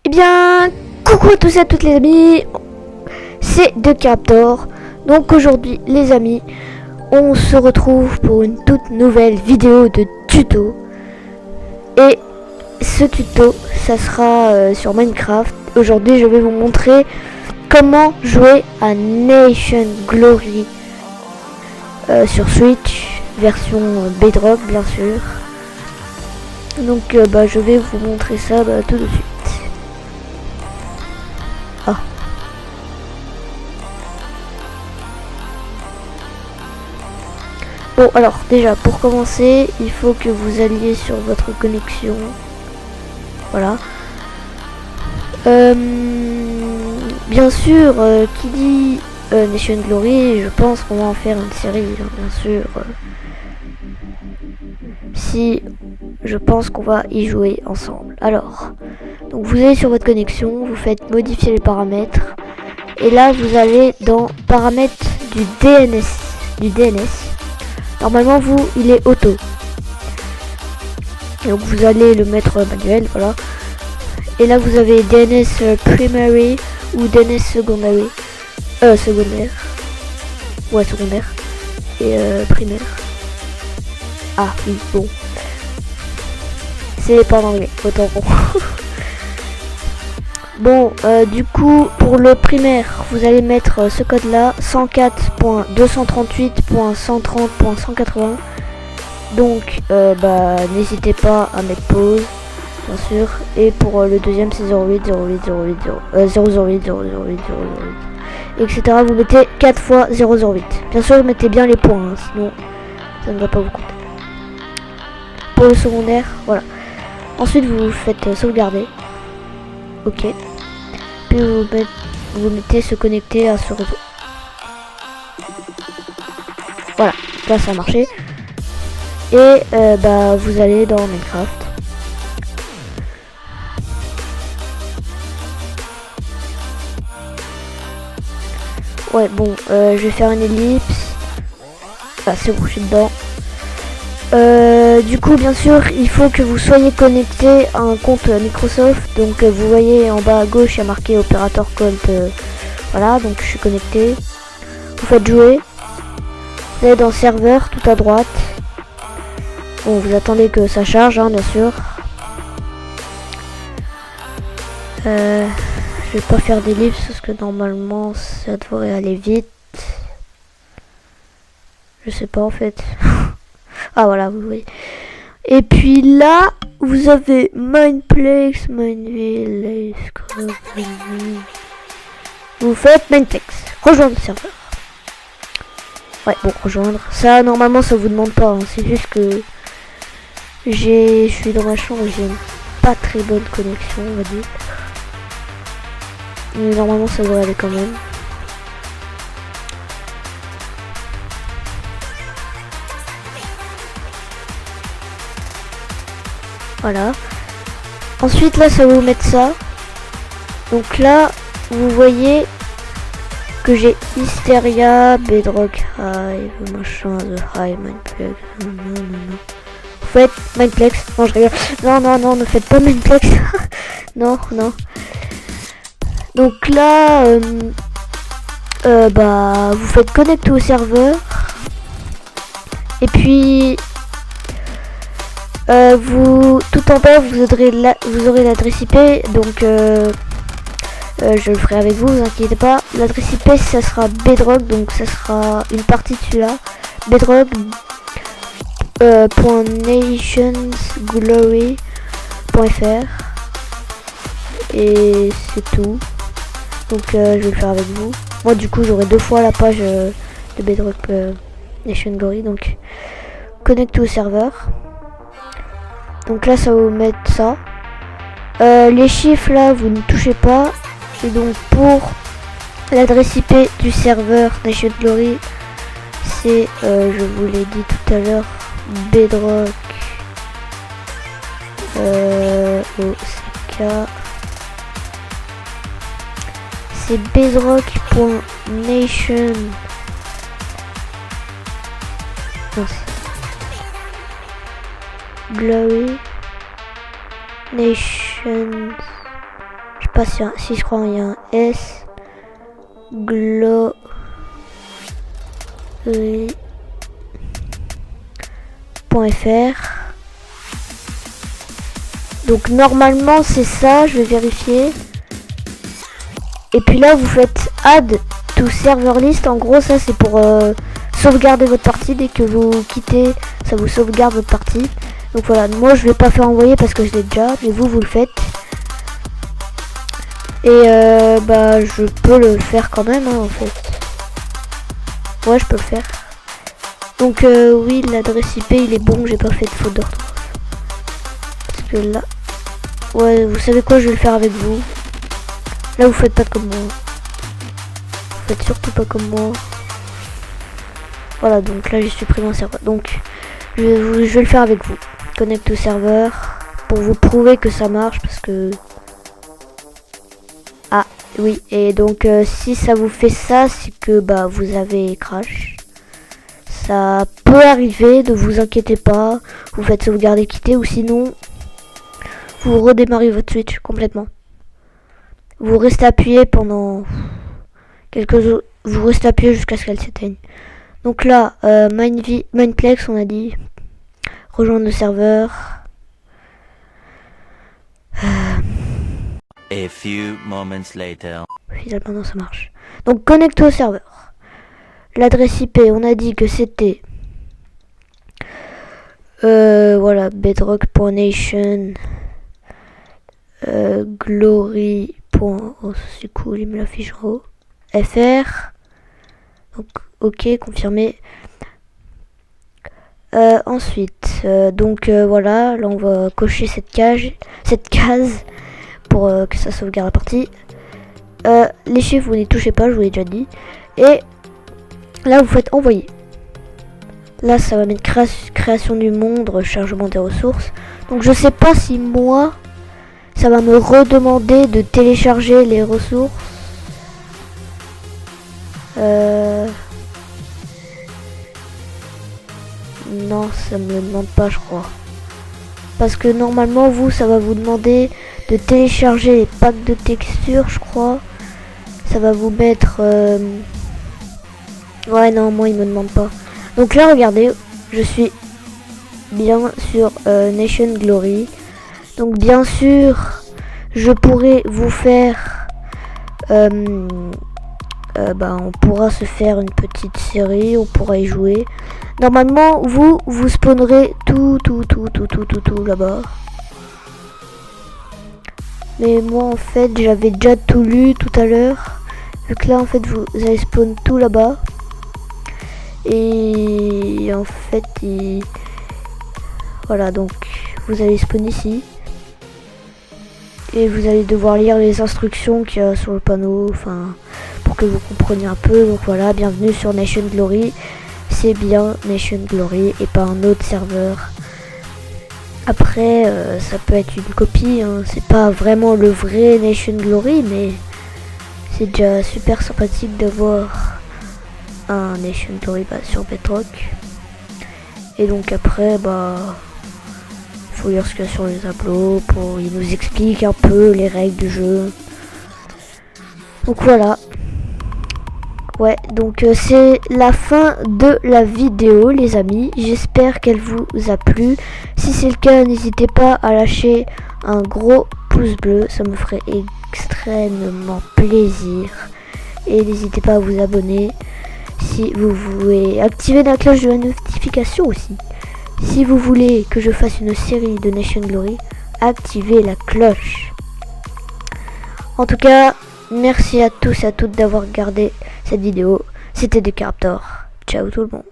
Eh bien, coucou à tous et à toutes les amis, c'est DeCaptor. Donc aujourd'hui les amis, on se retrouve pour une toute nouvelle vidéo de tuto. Et ce tuto, ça sera sur Minecraft. Aujourd'hui je vais vous montrer comment jouer à Nation Glory sur Switch, version Bedrock bien sûr. Donc je vais vous montrer ça tout de suite. Bon, alors déjà pour commencer, il faut que vous alliez sur votre connexion. Voilà. Bien sûr, qui dit Nation Glory, je pense qu'on va en faire une série, hein, bien sûr. Si je pense qu'on va y jouer ensemble. Alors, donc vous allez sur votre connexion, vous faites modifier les paramètres. Et là, vous allez dans paramètres du DNS. Normalement, il est auto. Donc vous allez le mettre manuel, voilà. Et là, vous avez DNS primary ou DNS secondaire. Ouais, secondaire. Et primaire. Ah oui, bon. C'est pas en anglais, autant bon. Bon, du coup, pour le primaire, vous allez mettre ce code-là, 104.238.130.180. Donc, n'hésitez pas à mettre pause, bien sûr. Et pour le deuxième, c'est 08, 08, 008, 008, 008, 008, etc. Vous mettez 4 fois 008. Bien sûr, vous mettez bien les points, hein, sinon ça ne va pas vous compter. Pour le secondaire, voilà. Ensuite, vous faites sauvegarder. Ok. Puis vous mettez se connecter à ce réseau. Voilà, là ça a marché. Et vous allez dans Minecraft. Ouais, bon, je vais faire une ellipse. Ah, c'est bon, je suis dedans. Du coup, bien sûr, il faut que vous soyez connecté à un compte Microsoft. Donc, vous voyez en bas à gauche, il y a marqué Operator Colt. Voilà, donc je suis connecté. Vous faites jouer. Vous allez dans serveur, tout à droite. Bon, vous attendez que ça charge, hein, bien sûr. Je vais pas faire d'ellipse parce que normalement, ça devrait aller vite. Je sais pas en fait. Ah voilà, vous voyez. Et puis là, vous avez Mineplex, Mineville, vous faites Mineplex, rejoindre le serveur. Ouais, bon, rejoindre. Ça, normalement, ça vous demande pas. Hein. C'est juste que je suis dans ma chambre et j'ai une pas très bonne connexion, on va dire. Mais normalement, ça devrait aller quand même. Voilà. Ensuite, là, ça va vous mettre ça. Donc là, vous voyez que j'ai Hysteria, Bedrock Hive, machin, The Hive, Mineplex. Non. Vous faites Mineplex. Non, je rigole. Non, ne faites pas Mineplex. non. Donc là, vous faites connecter au serveur. Et puis... tout en bas vous aurez l'adresse IP, donc je le ferai avec vous, vous inquiétez pas. L'adresse IP ça sera Bedrock, donc ça sera une partie de celui-là, bedrock.nationsglory.fr et c'est tout. Donc je vais le faire avec vous. Moi du coup j'aurai 2 fois la page de Bedrock Nation Glory, donc connecté au serveur. Donc là ça va vous mettre ça. Les chiffres là vous ne touchez pas. Et donc pour l'adresse IP du serveur Nation Glory, c'est je vous l'ai dit tout à l'heure, Bedrock OCK. C'est bedrock.nation. Glory Nations. Je pas si je crois il y a un S. Glory. .fr. Donc normalement c'est ça, je vais vérifier. Et puis là vous faites add to server list. En gros ça c'est pour sauvegarder votre partie. Dès que vous quittez, ça vous sauvegarde votre partie. Donc voilà, moi je vais pas faire envoyer parce que je l'ai déjà, mais vous le faites. Et bah je peux le faire quand même hein, en fait. Ouais, je peux le faire. Donc oui, l'adresse IP il est bon, j'ai pas fait de faute d'orthographe. Parce que là, ouais, vous savez quoi, je vais le faire avec vous. Là vous faites pas comme moi. Vous faites surtout pas comme moi. Voilà, donc là j'ai supprimé un serveur. Donc je vais le faire avec vous. Connect au serveur pour vous prouver que ça marche parce que... Ah oui, et donc si ça vous fait ça, c'est que bah vous avez crash. Ça peut arriver, ne vous inquiétez pas. Vous faites sauvegarder, quitter, ou sinon vous redémarrez votre Switch complètement. Vous restez appuyé pendant vous restez appuyé jusqu'à ce qu'elle s'éteigne. Donc là, Mineplex, on a dit rejoindre le serveur. A few moments later. Finalement, non, ça marche. Donc, connecte au serveur. L'adresse IP, on a dit que c'était... voilà, bedrock.nation. Glory. Oh, c'est cool, il me l'affiche en haut. FR. Donc, ok, confirmé. Ensuite, voilà, là on va cocher cette case pour que ça sauvegarde la partie. Les chiffres vous n'y touchez pas, je vous l'ai déjà dit. Et là vous faites envoyer. Là ça va mettre création du monde, rechargement des ressources. Donc je sais pas si moi ça va me redemander de télécharger les ressources. Non, ça me le demande pas, je crois. Parce que normalement, ça va vous demander de télécharger les packs de textures, je crois. Ça va vous mettre... Ouais, non, moi, il me demande pas. Donc là, regardez, je suis bien sur Nation Glory. Donc, bien sûr, je pourrais vous faire... on pourra se faire une petite série, on pourra y jouer. Normalement, vous spawnerez tout là-bas. Mais moi, en fait, j'avais déjà tout lu tout à l'heure. Vu que là, en fait, vous allez spawn tout là-bas. Et en fait, voilà, donc, vous allez spawn ici. Et vous allez devoir lire les instructions qu'il y a sur le panneau, enfin, pour que vous compreniez un peu. Donc voilà, bienvenue sur Nation Glory. C'est bien Nation Glory et pas un autre serveur. Après, ça peut être une copie, hein. C'est pas vraiment le vrai Nation Glory, mais c'est déjà super sympathique d'avoir un Nation Glory sur Bedrock. Et donc après, faut lire ce qu'il y a sur les tableaux, il nous explique un peu les règles du jeu. Donc voilà. Ouais, donc c'est la fin de la vidéo les amis, j'espère qu'elle vous a plu. Si c'est le cas, n'hésitez pas à lâcher un gros pouce bleu, ça me ferait extrêmement plaisir. Et n'hésitez pas à vous abonner si vous voulez, activer la cloche de la notification aussi. Si vous voulez que je fasse une série de Nation Glory, activez la cloche. En tout cas, merci à tous et à toutes d'avoir regardé cette vidéo. C'était Decaraptor. Ciao tout le monde.